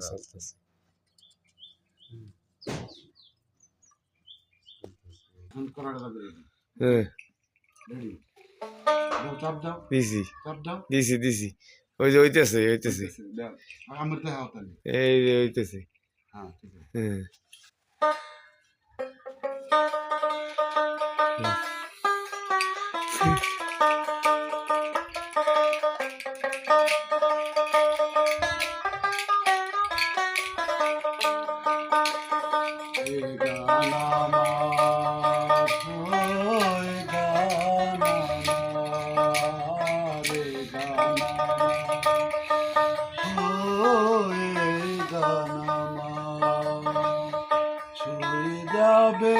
চলতেছে। হ্যাঁ দিছি দিছি দিছি ওই যে হইতেছে হইতেছে এই যে হইতেছে হ্যাঁ যাবে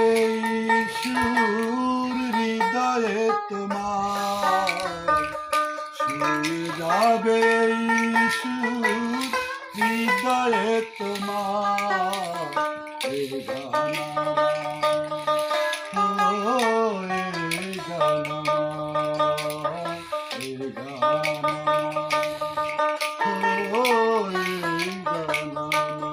সুর হৃদয়ে তোমার ছুঁয়ে যাবে সুর হৃদয়ে তোমার এই গান আমার, এই গান আমার, এই গান আমার, এই গান আমার।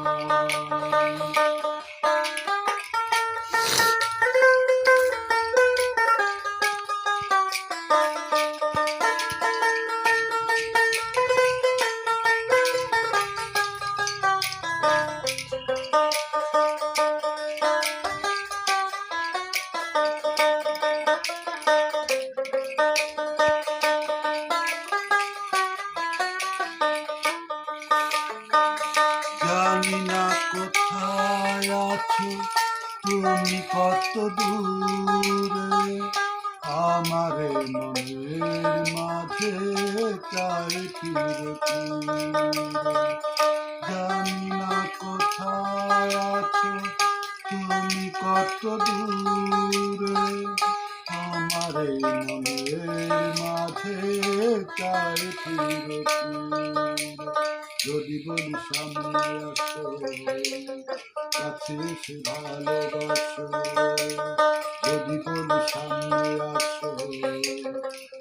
জানি না কোথায় আছো তুমি কত দূরে আমারে মনের মাঝে চাই ফিরে ফিরে জানি না কোথায় আছো তুমি কত দূরে আমারে মনের মাঝে চাই ফিরে ফিরে যদি বলি সামনে আসো কাছে এসে ভালোবাসো যদি বলি সামনে আসো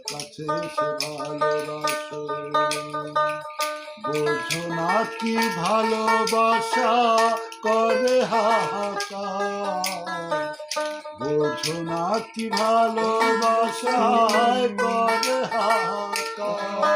কাছে এসে ভালোবাসো বোঝো না কি ভালোবাসা করে হাহাকার বোঝো না কি ভালোবাসা করে হাহাকার